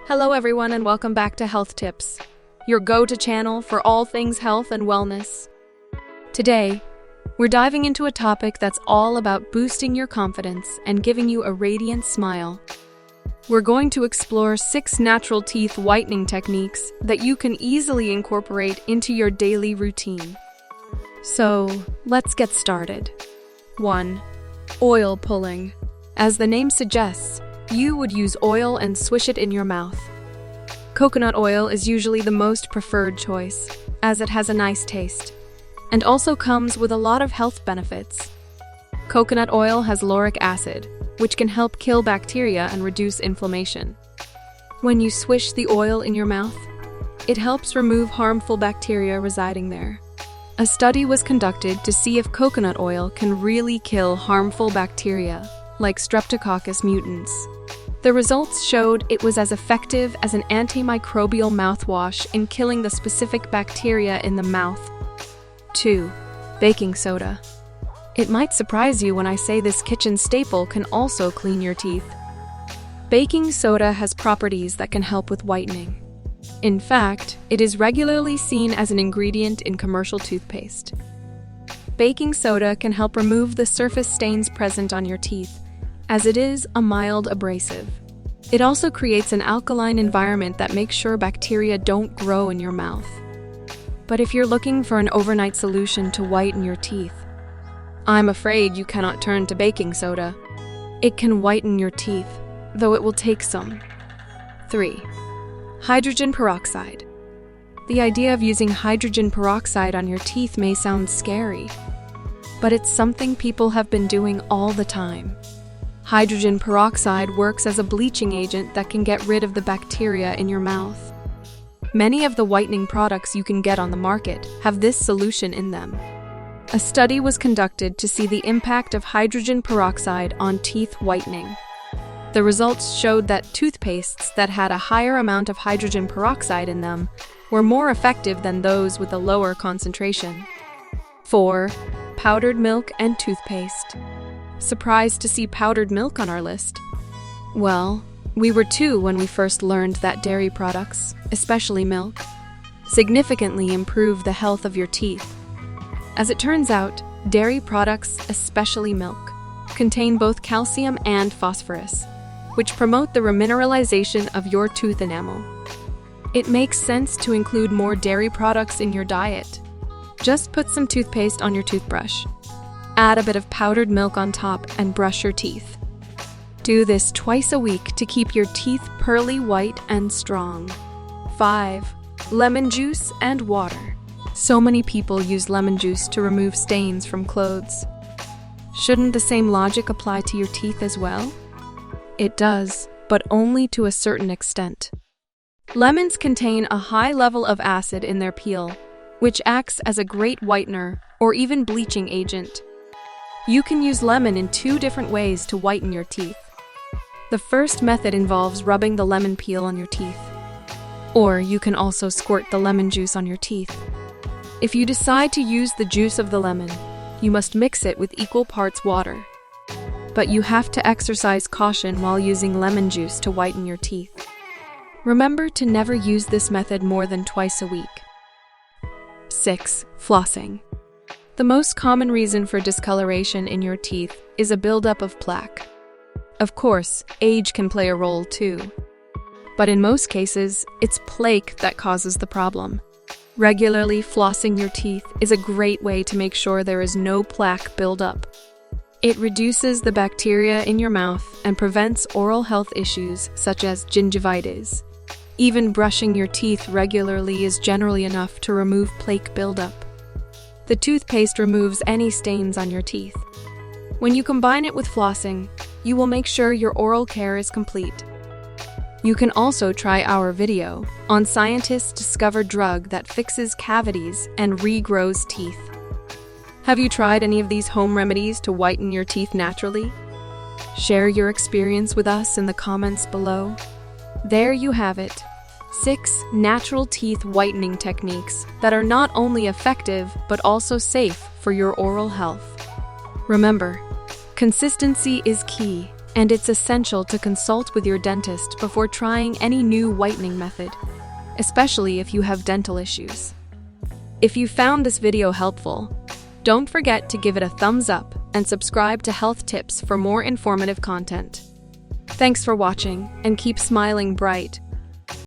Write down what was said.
Hello everyone and welcome back to Health Tips, your go-to channel for all things health and wellness. Today, we're diving into a topic that's all about boosting your confidence and giving you a radiant smile. We're going to explore 6 natural teeth whitening techniques that you can easily incorporate into your daily routine. So, let's get started. 1. Oil pulling. As the name suggests, you would use oil and swish it in your mouth. Coconut oil is usually the most preferred choice, as it has a nice taste, and also comes with a lot of health benefits. Coconut oil has lauric acid, which can help kill bacteria and reduce inflammation. When you swish the oil in your mouth, it helps remove harmful bacteria residing there. A study was conducted to see if coconut oil can really kill harmful bacteria, like Streptococcus mutans. The results showed it was as effective as an antimicrobial mouthwash in killing the specific bacteria in the mouth. 2. Baking soda. It might surprise you when I say this kitchen staple can also clean your teeth. Baking soda has properties that can help with whitening. In fact, it is regularly seen as an ingredient in commercial toothpaste. Baking soda can help remove the surface stains present on your teeth, as it is a mild abrasive. It also creates an alkaline environment that makes sure bacteria don't grow in your mouth. But if you're looking for an overnight solution to whiten your teeth, I'm afraid you cannot turn to baking soda. It can whiten your teeth, though it will take some. 3. Hydrogen peroxide. The idea of using hydrogen peroxide on your teeth may sound scary, but it's something people have been doing all the time. Hydrogen peroxide works as a bleaching agent that can get rid of the bacteria in your mouth. Many of the whitening products you can get on the market have this solution in them. A study was conducted to see the impact of hydrogen peroxide on teeth whitening. The results showed that toothpastes that had a higher amount of hydrogen peroxide in them were more effective than those with a lower concentration. 4. Powdered milk and toothpaste. Surprised to see powdered milk on our list? Well, we were too when we first learned that dairy products, especially milk, significantly improve the health of your teeth. As it turns out, dairy products, especially milk, contain both calcium and phosphorus, which promote the remineralization of your tooth enamel. It makes sense to include more dairy products in your diet. Just put some toothpaste on your toothbrush. Add a bit of powdered milk on top and brush your teeth. Do this twice a week to keep your teeth pearly white and strong. 5. Lemon juice and water. So many people use lemon juice to remove stains from clothes. Shouldn't the same logic apply to your teeth as well? It does, but only to a certain extent. Lemons contain a high level of acid in their peel, which acts as a great whitener or even bleaching agent. You can use lemon in 2 different ways to whiten your teeth. The first method involves rubbing the lemon peel on your teeth. Or you can also squirt the lemon juice on your teeth. If you decide to use the juice of the lemon, you must mix it with equal parts water. But you have to exercise caution while using lemon juice to whiten your teeth. Remember to never use this method more than twice a week. 6. Flossing. The most common reason for discoloration in your teeth is a buildup of plaque. Of course, age can play a role too. But in most cases, it's plaque that causes the problem. Regularly flossing your teeth is a great way to make sure there is no plaque buildup. It reduces the bacteria in your mouth and prevents oral health issues such as gingivitis. Even brushing your teeth regularly is generally enough to remove plaque buildup. The toothpaste removes any stains on your teeth. When you combine it with flossing, you will make sure your oral care is complete. You can also try our video on scientists' discovered drug that fixes cavities and regrows teeth. Have you tried any of these home remedies to whiten your teeth naturally? Share your experience with us in the comments below. There you have it. 6 natural teeth whitening techniques that are not only effective but also safe for your oral health. Remember, consistency is key, and it's essential to consult with your dentist before trying any new whitening method, especially if you have dental issues. If you found this video helpful, don't forget to give it a thumbs up and subscribe to Health Tips for more informative content. Thanks for watching, and keep smiling bright.